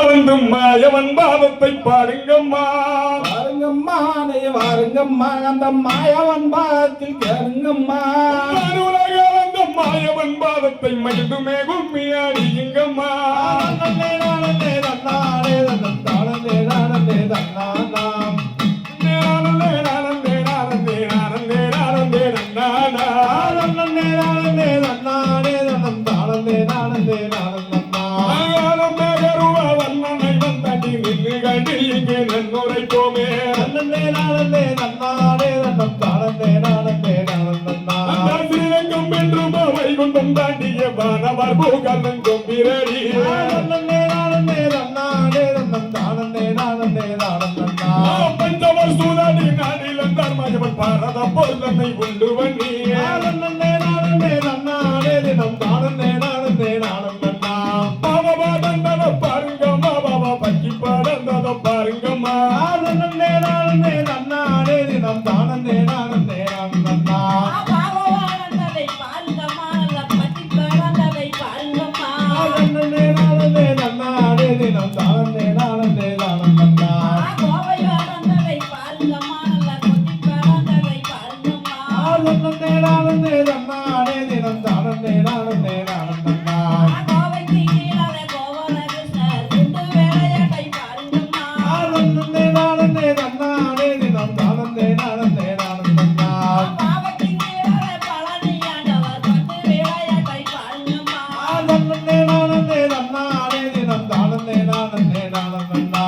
வந்தும் மாயவன் பாதத்தை பாருங்கம்மா பாருங்கம்மா வாருங்கம்மா அந்த மாயவன் பாதத்தில் கேளுங்கம்மா உலக வந்த மாயவன் பாதத்தை மகிழ்ந்துமே கும்மியாடிங்கம்மா நன்னுரைப்போமே ஸ்ரீரங்கம் என்று வைகுண்டம் தாண்டிய வானவர் பூகல்லன் கொம்பிரடி பஞ்சவர் சூதாடி நாடில் தர்மஜவன் பாரத பொருளனை உண்டு வண்ணி பாருங்கம்மா பாபா பக்கி பாடந்தத பாருங்கம்மா தினம் தானந்தே நானந்தே நானந்தா தினம் தானந்தே நானந்தே நானந்தா தினம் தானந்தே நானந்தே நானந்தா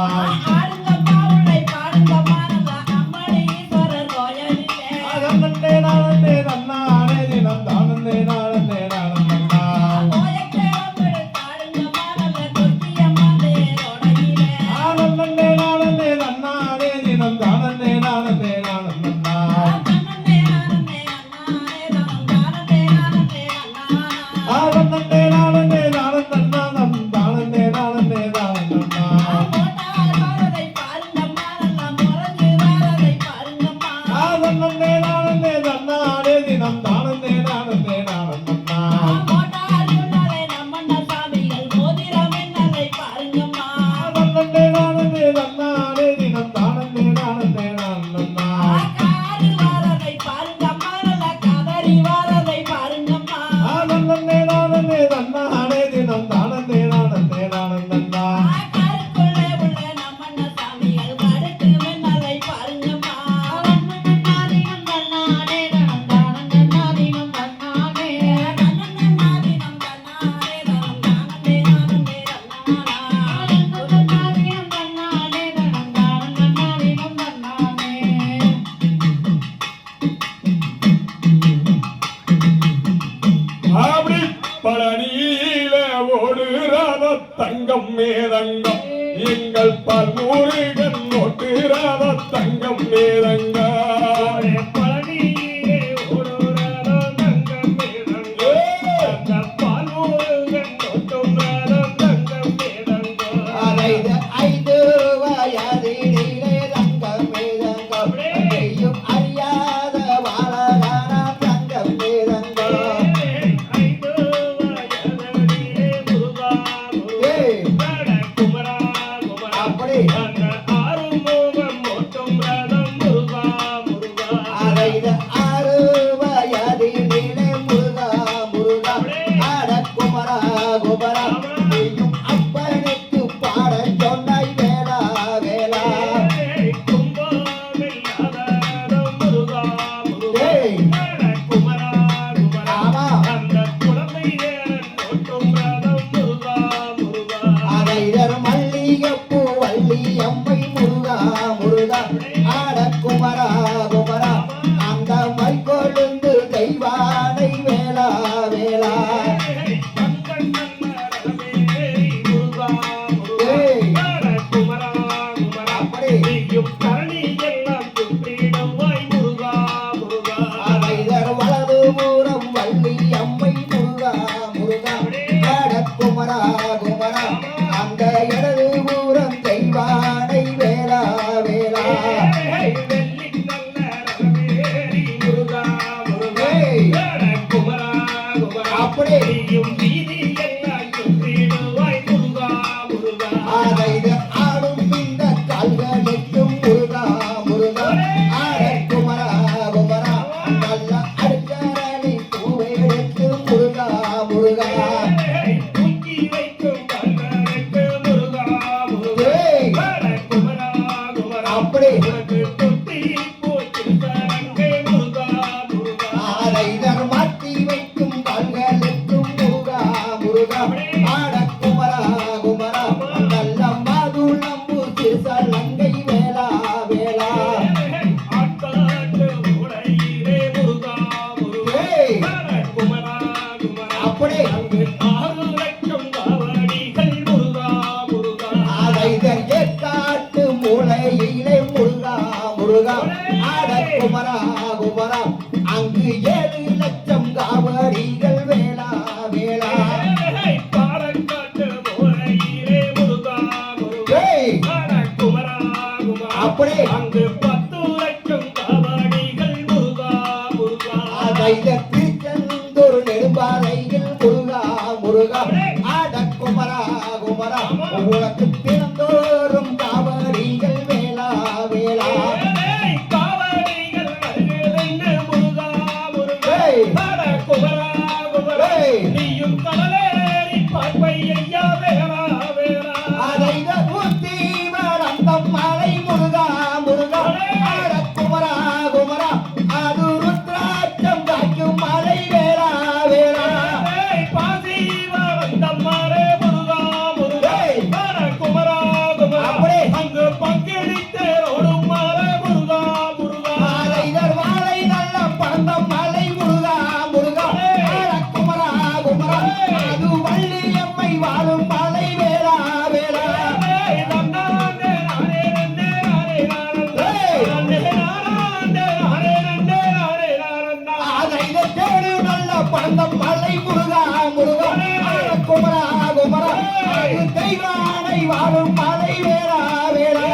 பழனியில ஓடுறாத தங்கம் மேதங்கம் எங்கள் பல்முருகன் ஓட்டுறாத தங்கம் மேதங்கம் பழனியிலே ஓடுறாத தங்கம் மேதங்கம் பல்முருகன் ஓட்டுறாத தங்கம் மேதங்கம் ஐந்து வயதிலே தங்கம் மேதங்கம் அறியாத வாழகான தங்கம் மேதங்கம் அப்படி அந்த ஆறுமுகம் மொட்டும் ரதம் முருகா அப்படி அங்கு 10 லட்சம் காவடிகள் முருகா முருகா அதைத திருச்செந்தூர் நெடும்பாறையில் முருகா முருகா ஆட குமரா குமரா உனக்கு தினந்தோறும் காவடிகள் வேளா வேளா ஏய், காவடிகள் வருகிறதென்று முருகா முருகா ஏய். அட குமரா குமரா ஏய். நீயும் கடலேறி பார்ப்பை ஐயா வேளா வேளா அதைத உத்தீவரந்தம் மலை முருகா முருகா ஆட குமரா குமரா அது ருத்ராட்சம் காய்க்கும் மலை வேளா வேளா ஏய், பாசி வரந்தம்மாரே முருகா முருகா ஏய். அட குமரா குமரா அப்படி. அங்கு பங்கிடித்தேரோடும் மாறே முருகா முருகா அதைதர் வாழை நல்ல பந்தம் மலை முருகா முருகா ஆட குமரா குமரா அது வள்ளியம்மை வாழும் மலை வேளா வேளா ஏய், நன்னாண்டே நானே நன்னே நானே நானந்தா. ஏய். நன்னே நானாண்டே நானே நன்னே நானே நானந்தா. அதைதர் தேடு நல்ல பந்தம் மலை முருகா முருகா ஆட குமரா குமரா அது தெய்வானை வாழும் மலை வேளா வேளா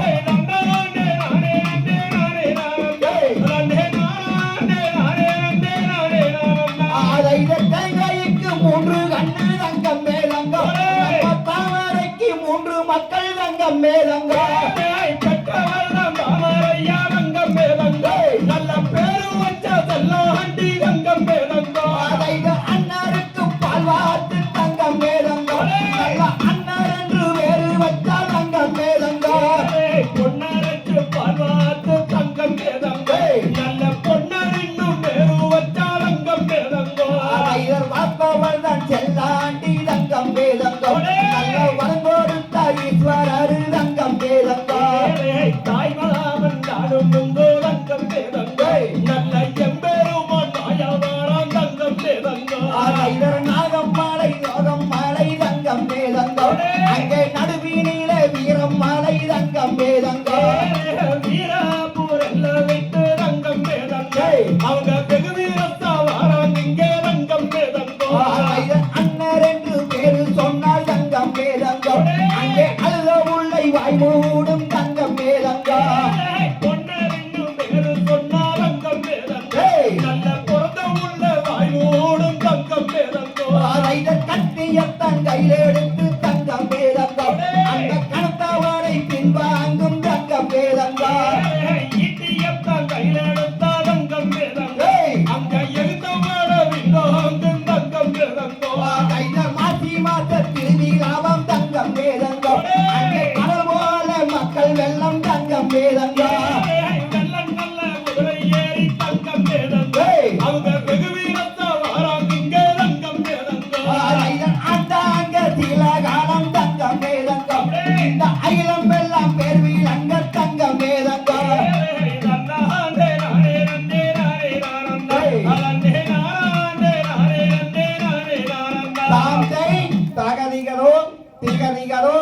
ஏய், நன்னாண்டே நானே நன்னே நானே நானந்தா. நன்னே நானாண்டே நானே நன்னே நானே நானந்தா. அதைதர் தேங்காய்க்கு 3 கண்ணு தங்கம் மேலங்கம் நம்ம தாமரைக்கு 3 மக்கள் தங்கம் மேலங்கம் ஏய், பெற்றவர்தான் தாமரையா ரங்கம் வேதங்கோ. நல்ல பேரு வச்ச செல்லாண்டி ரங்கம் வேதங்கோ. அதைத அண்ணருக்கு பால்வாத்து தங்கம் மேலங்கம் நல்ல அண்ணர் என்று வேறு வச்சால் தங்கம் மேலங்கம் ஏய், பொன்னரைச்சு பார்வாத்து தங்கம் வேதங்கோ. நல்ல பொன்னர் இன்னும் பேரு வச்சா ரங்கம் வேதங்கோ. அதைதர் வாப்பவள் தான் செல்லாண்டி தங்கம் மேலங்கம் நல்ல வரங்கோடுத்த ஈஸ்வரர் தங்கம் மேலங்கம் ஏய், தாய்மாமன் நாடும் முங்கோ ரங்கம் வேதங்கோ. நல்ல எம்பெருமான் மாயாவாராம் தங்கம் வேதங்கோ. அதைதர் நாகம் மாலை யோகம் மாலை தங்கம் மேலங்கம் அங்கே நடுவீனில வீரம் மாலை தங்கம் மேலங்கம் வீராபுரல்ல வைத்து ரங்கம் வேதங்கோ. அவங்க வெகு வீரத்தா வாராங்க இங்கே ரங்கம் வேதங்கோ. அண்ணர் என்று பேரு சொன்னால் தங்கம் மேலங்கம் அங்கே அழுத உள்ளை வாய் மூடும் தங்கம் மேலங்கம் ஏய், பொன்னர் இன்னும் பேரு சொன்னா ரங்கம் வேதங்கோ. ஏய். நல்ல பிறந்த உள்ள வாய் மூடும் தங்கம் வேதங்கோ. அதைத கட்டியத்தன் கையில் எடுத்து தங்கம் மேலங்கம் அந்த கணத்தவனை பின்வாங்கும் தங்கம் மேலங்கம் ஏய், ஈட்டியத்தான் கையில எடுத்தா ரங்கம் வேதங்கோ. ஏய். அங்க எழுத்தோட விண்ணோங்கும் தங்கம் வேதங்கோ. அதைதர் மாசி மாத திருவிழாவம் தங்கம் மேலங்கம் அங்கே கடல் போல மக்கள் வெள்ளம் தங்கம் மேலங்கம் ஏய், நல்ல நல்ல குதிரை ஏறி தங்கம் வேதங்கோ. ஏய். அவங்க வெகு வீரத்தா வாராங்க இங்கே ரங்கம் வேதங்கோ. அந்தாங்க திலகாலம் தங்கம் மேலங்கம் இந்த அகிலம் எல்லாம் பேர்வில் அங்க தங்கம் மேலங்கம் ஏய், நன்னாண்டே நானே நன்னே நானே நானந்தா. நன்னே நானாண்டே நானே நன்னே நானே நானந்தா. தாம் தை தகதிகளோ திகதிகளோ